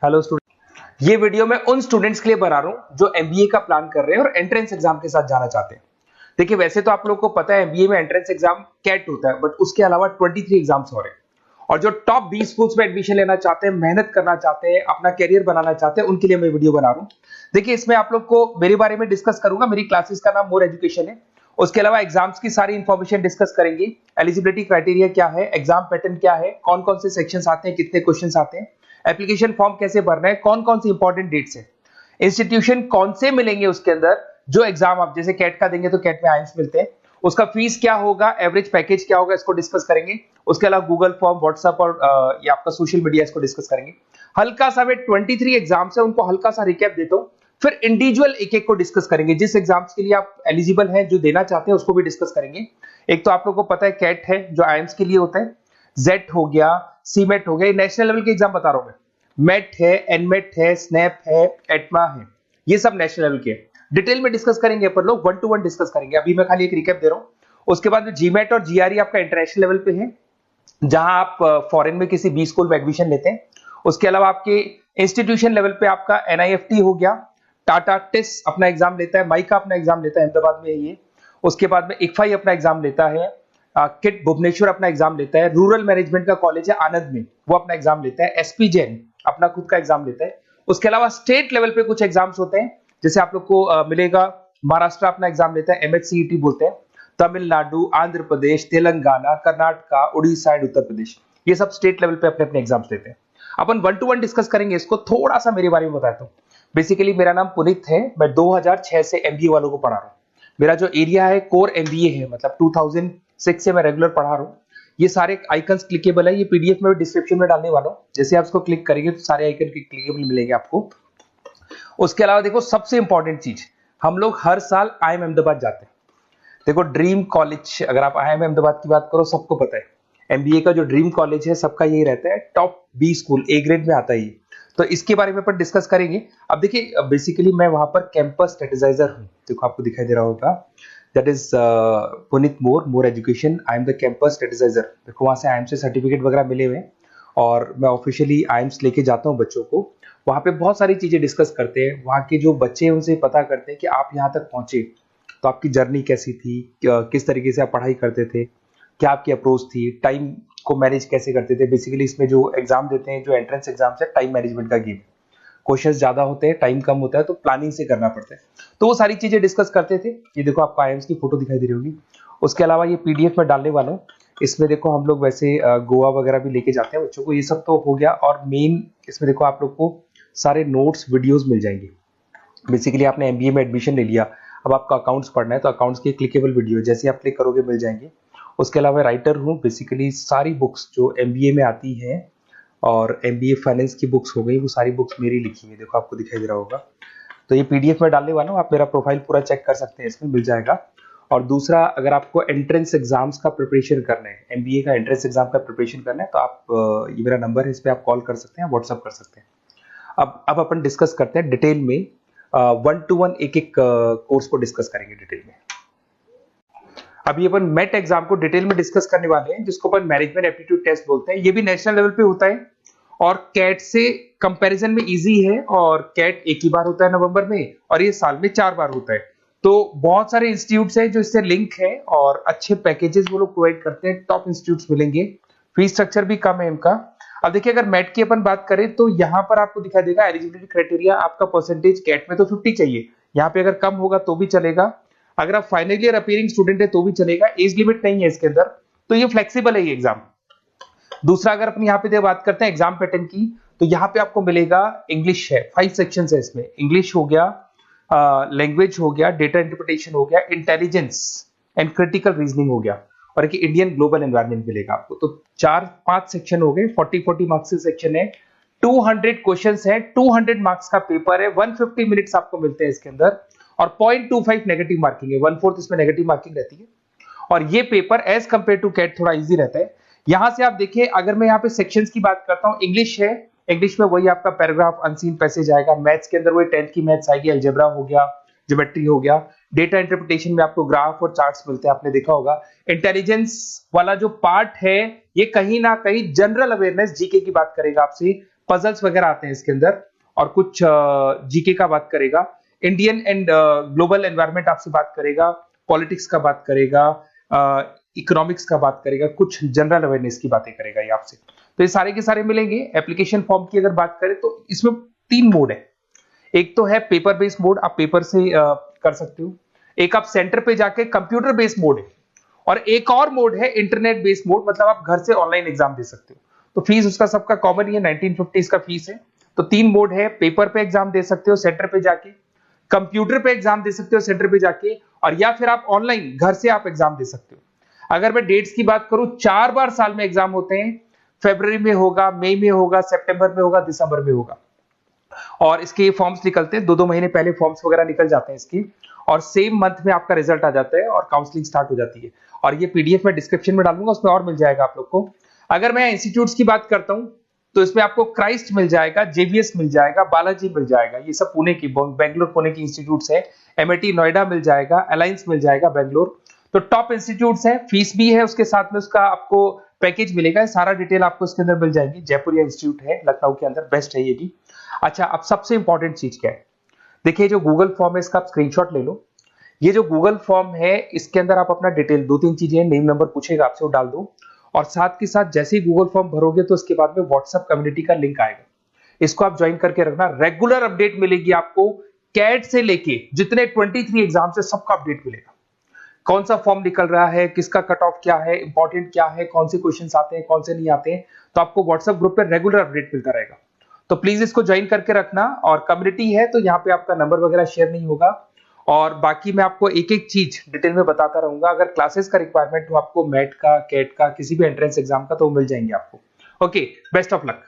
Hello student, ये video मैं उन स्टूडेंट्स के लिए बना रहा हूं जो एमबीए का प्लान कर रहे हैं और एंट्रेंस एग्जाम के साथ जाना चाहते हैं। देखिए, वैसे तो आप लोगों को पता है एमबीए में एंट्रेंस एग्जाम कैट होता है, बट उसके अलावा 23 एग्जाम्स हो रहे हैं। और जो टॉप 20 स्कूल्स में एडमिशन लेना चाहते हैं, मेहनत करना चाहते हैं, अपना कैरियर बनाना चाहते हैं, उनके लिए मैं वीडियो बना रहा हूं। देखिए, इसमें आप लोग को मेरे बारे में डिस्कस करूंगा। मेरी क्लासेस का नाम मोर एजुकेशन है। उसके अलावा एग्जाम्स की सारी इंफॉर्मेशन डिस्कस करेंगे। एलिजिबिलिटी क्राइटेरिया क्या है, एग्जाम पैटर्न क्या है, कौन कौन से सेक्शंस आते हैं, कितने क्वेश्चंस आते हैं, एप्लीकेशन फॉर्म कैसे भरना है, कौन कौन सी इंपॉर्टेंट डेट्स है, इंस्टीट्यूशन कौन से मिलेंगे उसके अंदर, जो एग्जाम आप जैसे कैट का देंगे तो कैट में आइम्स मिलते हैं, उसका फीस क्या होगा, एवरेज पैकेज क्या होगा, इसको डिस्कस करेंगे। उसके अलावा गूगल फॉर्म, व्हाट्सएप और ये आपका सोशल मीडिया, इसको डिस्कस करेंगे। हल्का सा वे 23 एग्जाम्स है, उनको हल्का सा रिकैप देता हूं, फिर इंडिविजुअल एक एक को डिस्कस करेंगे। जिस एग्जाम्स के लिए आप एलिजिबल हैं, जो देना चाहते हैं, उसको भी डिस्कस करेंगे। एक तो आप लोगों को पता है कैट है जो आइम्स के लिए होता है, जेट हो गया, सीमेट हो गया, नेशनल लेवल के एग्जाम बता रहा हूं मैं। मेट है, एनमेट है, स्नैप है, एटमा है, ये सब नेशनल लेवल के। डिटेल में डिस्कस करेंगे अपन लोग, 1 to 1 डिस्कस करेंगे। अभी मैं खाली एक रिकैप दे रहा हूं। उसके बाद में जीमेट और जीआरई आपका इंटरनेशनल लेवल पे है, जहां आप फॉरेन में किसी बी स्कूल में एडमिशन लेते हैं। उसके अलावा आपके इंस्टीट्यूशन लेवल पे आपका एनआईएफटी हो गया, टाटा टिस अपना एग्जाम लेता है, माइका अपना एग्जाम लेता है, अहमदाबाद में है ये। उसके बाद में इक्फाई अपना एग्जाम लेता है, किट भुवनेश्वर अपना एग्जाम लेता है, रूरल मैनेजमेंट का कॉलेज है आनंद में, वो अपना एग्जाम लेता है, एसपी जैन अपना खुद का एग्जाम लेता है। उसके अलावा स्टेट लेवल पे कुछ एग्जाम्स होते हैं, जैसे आप लोग को मिलेगा, महाराष्ट्र अपना एग्जाम लेता है, एमएचसीईटी बोलते हैं, तमिलनाडु, आंध्र प्रदेश, तेलंगाना, कर्नाटका, उड़ीसा एंड उत्तर प्रदेश, ये सब स्टेट लेवल पे अपने अपने एग्जाम्स लेते हैं। अपन 1 to 1 डिस्कस करेंगे इसको। थोड़ा सा मेरे बारे में बताता हूँ। बेसिकली मेरा नाम पुनीत है, मैं 2006 से एमबीए वालों को पढ़ा रहा हूँ। मेरा जो एरिया है कोर एमबीए है, मतलब 2006 से मैं रेगुलर पढ़ा रहा हूँ। ये सारे आइकन्स क्लिकेबल है, ये पीडीएफ में डिस्क्रिप्शन में डालने वाला हूँ। जैसे आप इसको क्लिक करेंगे तो सारे आइकन क्लिकेबल मिलेंगे आपको। उसके अलावा देखो, सबसे इंपॉर्टेंट चीज, हम लोग हर साल आईएम अहमदाबाद जाते हैं। देखो, ड्रीम कॉलेज, अगर आप आईएम अहमदाबाद की बात करो, सबको पता है एमबीए का जो ड्रीम कॉलेज है सबका यही रहता है, top B school, A grade में आता है ये। तो इसके बारे में अपन डिस्कस करेंगे। अब देखिए, बेसिकली मैं वहां पर कैंपस स्ट्रेटेजाइजर हूँ। देखो, आपको दिखाई दे रहा होगा, that is Puneet more education, I am the campus strategiser. देखो, वहां से आईएम से सर्टिफिकेट वगैरह मिले हुए हैं और मैं ऑफिशियली आईएम्स लेके जाता हूँ बच्चों को। वहां पे बहुत सारी चीजें डिस्कस करते हैं, वहां के जो बच्चे हैं उनसे पता करते हैं कि आप यहाँ तक पहुंचे तो आपकी जर्नी कैसी थी, किस तरीके से आप पढ़ाई करते थे, क्या आपकी अप्रोच थी, टाइम को मैनेज कैसे करते थे। बेसिकली इसमें जो एग्जाम देते हैं, जो एंट्रेंस एग्जाम है, टाइम मैनेजमेंट का गेम। क्वेश्चंस ज्यादा होते हैं, टाइम कम होता है, तो प्लानिंग से करना पड़ता है। तो वो सारी चीजें डिस्कस करते थे। ये देखो, आपको आईएम्स की फोटो दिखाई दे रही होगी। उसके अलावा ये पीडीएफ में डालने वाला हूँ। इसमें देखो, हम लोग वैसे गोवा वगैरह भी लेके जाते हैं बच्चों को। ये सब तो हो गया। और मेन इसमें देखो, आप लोग को सारे नोट्स, वीडियोस मिल जाएंगे। बेसिकली आपने एमबीए में एडमिशन ले लिया, अब आपका अकाउंट्स पढ़ना है तो अकाउंट्स की क्लिकेबल वीडियो जैसे आप क्लिक करोगे मिल जाएंगे। उसके अलावा राइटर हूँ, बेसिकली सारी बुक्स जो एमबीए में आती हैं और एमबीए फाइनेंस की बुक्स हो गई, वो सारी बुक्स मेरी लिखी है। देखो, आपको दिखाई दे रहा होगा। तो ये पीडीएफ में डालने वाला हूँ, आप मेरा प्रोफाइल पूरा चेक कर सकते हैं, इसमें मिल जाएगा। और दूसरा, अगर आपको एंट्रेंस एग्जाम्स का प्रिपरेशन करना है, एमबीए का एंट्रेंस एग्जाम का प्रिपरेशन करना है, तो आप ये मेरा नंबर है, इस पर आप कॉल कर सकते हैं, व्हाट्सअप कर सकते हैं। अब अपन डिस्कस करते हैं डिटेल में, 1 to 1 एक एक कोर्स को डिस्कस करेंगे डिटेल में। अभी अपन मेट एग्जाम को डिटेल में डिस्कस करने वाले हैं, जिसको अपन मैनेजमेंट एप्टीट्यूड टेस्ट बोलते हैं। ये भी नेशनल लेवल पे होता है और कैट से कंपैरिजन में इजी है। और कैट एक ही बार होता है नवंबर में, और ये साल में 4 बार होता है। तो बहुत सारे इंस्टीट्यूट्स हैं जो इससे लिंक है और अच्छे पैकेजेस वो लोग प्रोवाइड करते हैं, टॉप इंस्टीट्यूट्स मिलेंगे। फीस स्ट्रक्चर भी कम है इनका। अब देखिए, अगर मैट की अपन बात करें तो यहाँ पर आपको दिखा देगा एलिजिबिलिटी क्राइटेरिया, आपका परसेंटेज कैट में तो 50 चाहिए, यहाँ पे अगर कम होगा तो भी चलेगा। अगर आप फाइनल ईयर अपीयरिंग स्टूडेंट है तो भी चलेगा, एज लिमिट नहीं है इसके अंदर, तो ये फ्लेक्सिबल है ये एग्जाम। दूसरा, अगर अपन यहाँ पे बात करते हैं एग्जाम पैटर्न की, तो यहाँ पे आपको मिलेगा इंग्लिश है, 5 सेक्शन है इसमें। इंग्लिश हो गया, लैंग्वेज हो गया, डेटा इंटरप्रिटेशन हो गया, इंटेलिजेंस एंड क्रिटिकल रीजनिंग हो गया, और एक इंडियन ग्लोबल एनवायरनमेंट मिलेगा आपको। तो 4-5 सेक्शन हो गए, 40-40 मार्क्स के सेक्शन है, 200 क्वेश्चंस है, 200 मार्क्स का पेपर है, 150 मिनट्स आपको मिलते हैं इसके अंदर, और 0.25 नेगेटिव मार्किंग है, 1/4 इसमें नेगेटिव मार्किंग रहती है। और ये paper as compare to CAT थोड़ा इजी रहता है। यहां से आप देखिए, अगर मैं यहाँ पे सेक्शंस की बात करता हूँ, इंग्लिश है, इंग्लिश में वही आपका पैराग्राफ, अनसीन पैसेज आएगा। मैथ्स के अंदर वही 10th की मैथ्स आएगी, अलजेब्रा हो गया, ज्योमेट्री हो गया। डेटा इंटरप्रिटेशन में आपको ग्राफ और चार्ट्स मिलते हैं, आपने देखा होगा। इंटेलिजेंस वाला जो पार्ट है, ये कहीं ना कहीं जनरल अवेयरनेस, जीके की बात करेगा आपसे, पजल्स वगैरह आते हैं इसके अंदर, और कुछ जीके का बात करेगा, इंडियन एंड ग्लोबल एनवायरनमेंट आपसे बात करेगा, पॉलिटिक्स का बात करेगा, इकोनॉमिक्स का बात करेगा, कुछ जनरल अवेयरनेस की बातें करेगा ये आपसे। तो ये सारे के सारे मिलेंगे। एप्लीकेशन फॉर्म की अगर बात करें तो इसमें 3 मोड है। एक तो है पेपर बेस्ड मोड, आप पेपर से कर सकते हो। एक आप सेंटर पे जाके कंप्यूटर बेस्ड मोड है, और एक और मोड है इंटरनेट बेस्ड मोड, मतलब आप घर से ऑनलाइन एग्जाम दे सकते हो। तो फीस उसका सबका कॉमन ही है, 1950 का फीस है। तो 3 मोड है, पेपर पे एग्जाम दे सकते हो सेंटर पे जाके, कंप्यूटर पे एग्जाम दे सकते हो सेंटर पे जाके, और या फिर आप ऑनलाइन घर से आप एग्जाम दे सकते हो। अगर मैं डेट्स की बात करूं, 4 बार साल में एग्जाम होते हैं। फरवरी में होगा, मई में होगा, सितंबर में होगा, दिसंबर में होगा। और इसके फॉर्म्स निकलते हैं 2-2 महीने पहले, फॉर्म्स वगैरह निकल जाते हैं इसकी, और सेम मंथ में आपका रिजल्ट आ जाता है और काउंसलिंग स्टार्ट हो जाती है। और ये पीडीएफ मैं डिस्क्रिप्शन में डालूंगा, उसमें और मिल जाएगा आप लोग को। अगर मैं इंस्टीट्यूट्स की बात करता हूं तो इसमें आपको क्राइस्ट मिल जाएगा, जेवीएस मिल जाएगा, बालाजी मिल जाएगा, ये सब पुणे की, बेंगलोर पुणे की इंस्टीट्यूट्स है। एमआईटी नोएडा मिल जाएगा, अलायंस मिल जाएगा बेंगलोर। तो टॉप इंस्टीट्यूट्स है, फीस भी है उसके साथ में, उसका आपको पैकेज मिलेगा, सारा डिटेल आपको इसके अंदर मिल जाएगी। जयपुरिया इंस्टीट्यूट है लखनऊ के अंदर, बेस्ट है ये भी। अच्छा, अब सबसे इंपॉर्टेंट चीज क्या है, देखिए जो गूगल फॉर्म है इसका आप स्क्रीनशॉट ले लो। ये जो गूगल फॉर्म है इसके अंदर आप अपना डिटेल, 2-3 चीजें, नेम नंबर पूछेगा आपसे, वो डाल दो। और साथ के साथ जैसे ही गूगल फॉर्म भरोगे तो उसके बाद में व्हाट्सएप कम्युनिटी का लिंक आएगा, इसको आप ज्वाइन करके रखना। रेगुलर अपडेट मिलेगी आपको, कैट से लेके जितने 23 एग्जाम से सबका अपडेट मिलेगा। कौन सा फॉर्म निकल रहा है, किसका कट ऑफ क्या है, इंपॉर्टेंट क्या है, कौन से क्वेश्चंस आते हैं, कौन से नहीं आते हैं, तो आपको व्हाट्सएप ग्रुप पे रेगुलर अपडेट मिलता रहेगा। तो प्लीज इसको ज्वाइन करके रखना। और कम्युनिटी है तो यहाँ पे आपका नंबर वगैरह शेयर नहीं होगा, और बाकी मैं आपको एक एक चीज डिटेल में बताता रहूंगा। अगर क्लासेस का रिक्वायरमेंट हो आपको, मैट का, कैट का, किसी भी एंट्रेंस एग्जाम का, तो वो मिल जाएंगे आपको। Okay, best of luck.